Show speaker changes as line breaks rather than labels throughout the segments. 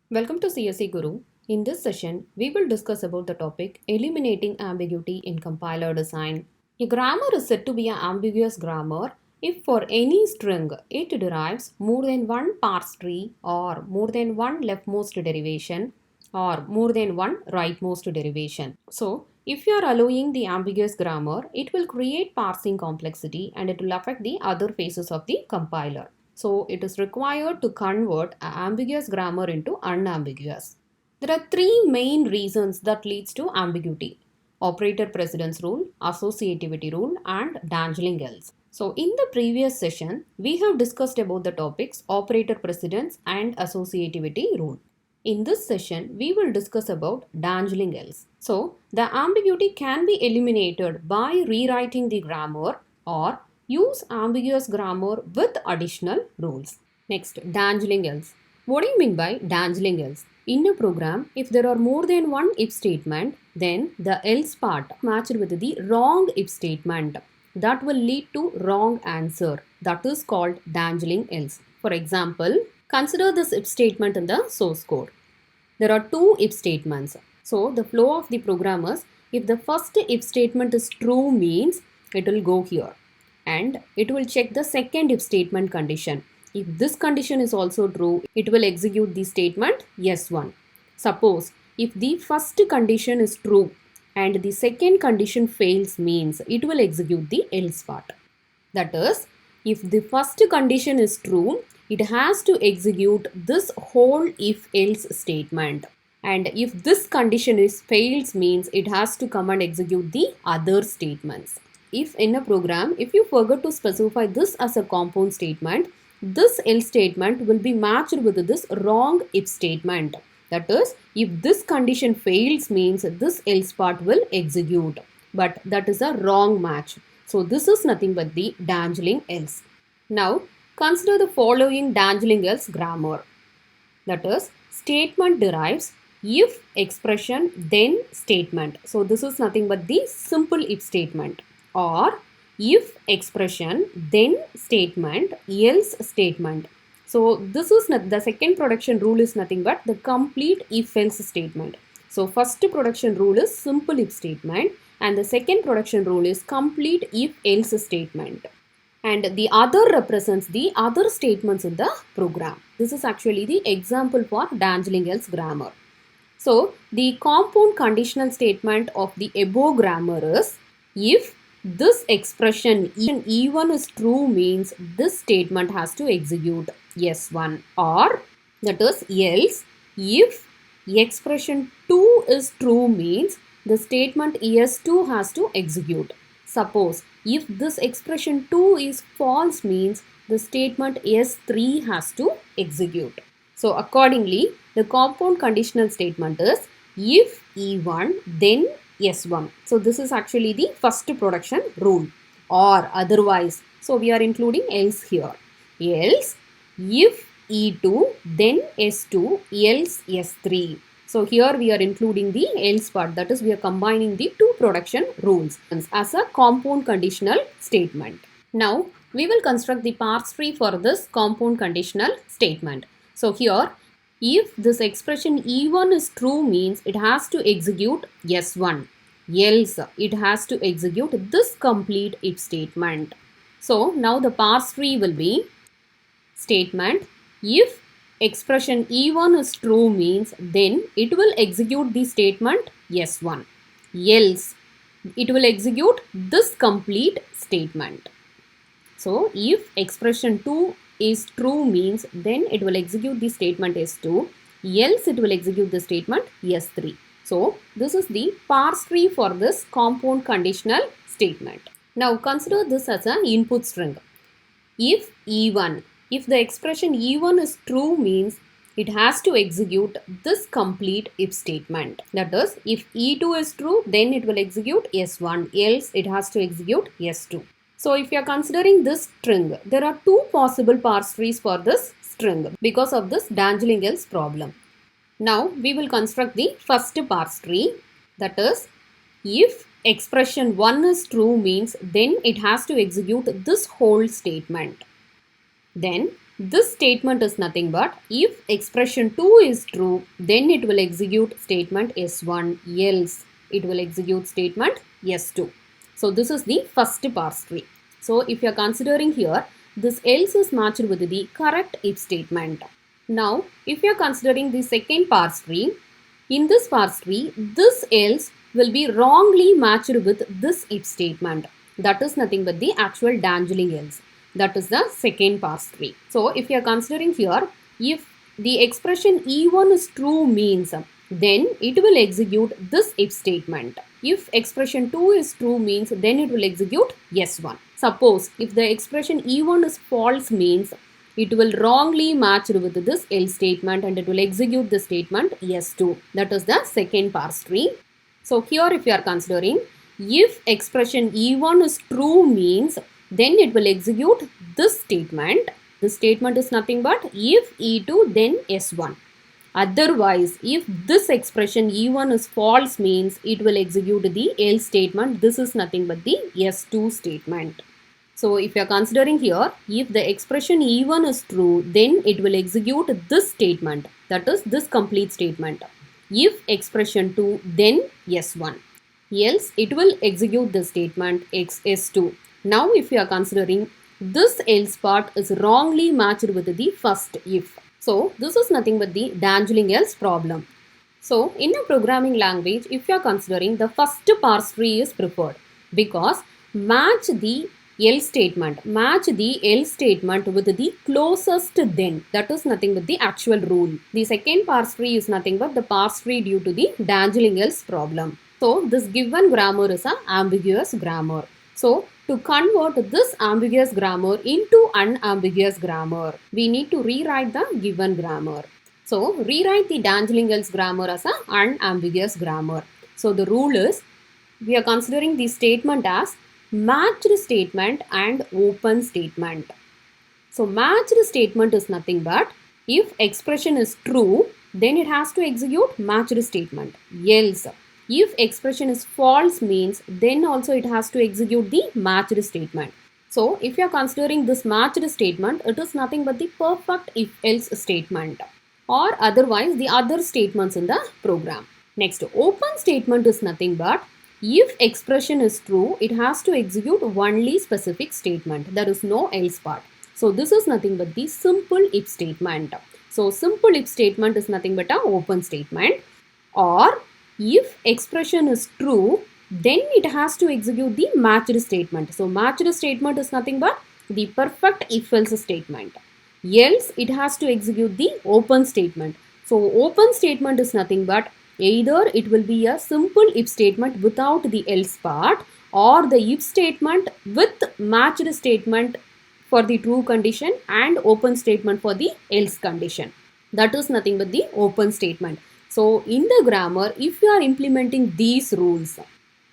Welcome to CSE Guru. In this session, we will discuss about the topic eliminating ambiguity in compiler design. A grammar is said to be an ambiguous grammar if for any string it derives more than one parse tree or more than one leftmost derivation or more than one rightmost derivation. So, if you are allowing the ambiguous grammar, it will create parsing complexity and it will affect the other phases of the compiler. So it is required to convert an ambiguous grammar into unambiguous. There are three main reasons that leads to ambiguity: operator precedence rule, associativity rule, and dangling else. So in the previous session, we have discussed about the topics operator precedence and associativity rule. In this session, we will discuss about dangling else. So the ambiguity can be eliminated by rewriting the grammar or use ambiguous grammar with additional rules. Next, dangling else. What do you mean by dangling else? In a program, if there are more than one if statement, then the else part matched with the wrong if statement. That will lead to wrong answer. That is called dangling else. For example, consider this if statement in the source code. There are two if statements. So the flow of the program is, if the first if statement is true means it will go here and it will check the second if statement condition. If this condition is also true, it will execute the statement yes1. Suppose if the first condition is true and the second condition fails means it will execute the else part. That is, if the first condition is true, it has to execute this whole if else statement. And if this condition is fails means it has to come and execute the other statements. If in a program, if you forget to specify this as a compound statement, this else statement will be matched with this wrong if statement. That is, if this condition fails means this else part will execute. But that is a wrong match. So this is nothing but the dangling else. Now consider the following dangling else grammar. That is, statement derives if expression then statement. So this is nothing but the simple if statement. Or if expression then statement else statement. So this is not, the second production rule is nothing but the complete if else statement. So first production rule is simple if statement and the second production rule is complete if else statement. And the other represents the other statements in the program. This is actually the example for dangling else grammar. So the compound conditional statement of the above grammar is, if this expression E1 is true means this statement has to execute yes1, or that is else if expression 2 is true means the statement es2 has to execute. Suppose if this expression 2 is false means the statement s3 has to execute. So accordingly, the compound conditional statement is if E1 then S1. So this is actually the first production rule, or otherwise. So we are including else here. Else if E2 then S2 else S3. So here we are including the else part, that is we are combining the two production rules as a compound conditional statement. Now we will construct the parse tree for this compound conditional statement. So here, if this expression E1 is true means it has to execute S1, else it has to execute this complete if statement. So now the parse tree will be statement if expression E1 is true means then it will execute the statement S1, else it will execute this complete statement. So if expression 2 is true means then it will execute the statement S2, else it will execute the statement S3. So this is the parse tree for this compound conditional statement. Now consider this as an input string. If E1, if the expression E1 is true means it has to execute this complete if statement. That is, if E2 is true then it will execute S1, else it has to execute S2. So if you are considering this string, there are two possible parse trees for this string because of this dangling else problem. Now we will construct the first parse tree, that is, if expression 1 is true means then it has to execute this whole statement. Then This statement is nothing but if expression 2 is true, then it will execute statement S1, else it will execute statement S2. So this is the first parse tree. So if you are considering here, this else is matched with the correct if statement. Now if you are considering the second parse tree, in this parse tree, this else will be wrongly matched with this if statement. That is nothing but the actual dangling else. That is the second parse tree. So if you are considering here, if the expression E1 is true means, then it will execute this if statement. If expression 2 is true means, then it will execute S1. Suppose if the expression E1 is false means, it will wrongly match with this else statement and it will execute the statement S2. That is the second parse tree. So here if you are considering, if expression E1 is true means, then it will execute this statement. This statement is nothing but if E2 then S1. Otherwise, if this expression E1 is false means, it will execute the else statement. This is nothing but the S2 statement. So if you are considering here, if the expression E1 is true, then it will execute this statement. That is this complete statement. If expression 2, then S1. Else it will execute the statement S2. Now if you are considering, this else part is wrongly matched with the first if. So this is nothing but the dangling else problem. So in a programming language, if you are considering, the first parse tree is preferred because match the else statement with the closest then. That is nothing but the actual rule. The second parse tree is nothing but the parse tree due to the dangling else problem. So this given grammar is an ambiguous grammar. So to convert this ambiguous grammar into unambiguous grammar, we need to rewrite the given grammar. So rewrite the dangling else grammar as an unambiguous grammar. So the rule is, we are considering the statement as matched statement and open statement. So matched statement is nothing but if expression is true, then it has to execute matched statement. Else, if expression is false means, then also it has to execute the matched statement. So if you are considering this matched statement, it is nothing but the perfect if else statement or otherwise the other statements in the program. Next, open statement is nothing but if expression is true, it has to execute only specific statement. There is no else part. So this is nothing but the simple if statement. So simple if statement is nothing but an open statement. Or if expression is true, then it has to execute the matched statement. So matched statement is nothing but the perfect if else statement. Else it has to execute the open statement. So open statement is nothing but either it will be a simple if statement without the else part or the if statement with matched statement for the true condition and open statement for the else condition. That is nothing but the open statement. So in the grammar, if you are implementing these rules,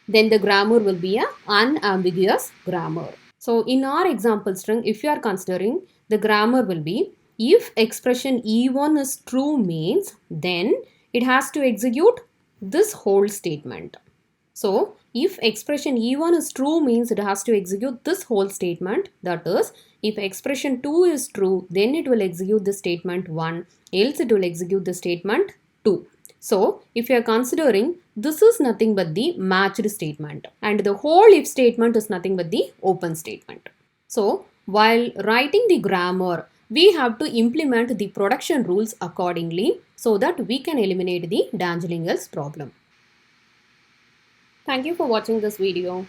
then the grammar will be an unambiguous grammar. So in our example string, if you are considering, the grammar will be if expression E1 is true means, then it has to execute this whole statement. So if expression E1 is true means it has to execute this whole statement. That is, if expression 2 is true, then it will execute the statement 1, else it will execute the statement 2. So if you are considering, this is nothing but the matched statement and the whole if statement is nothing but the open statement. So while writing the grammar, we have to implement the production rules accordingly so that we can eliminate the dangling else problem. Thank you for watching this video.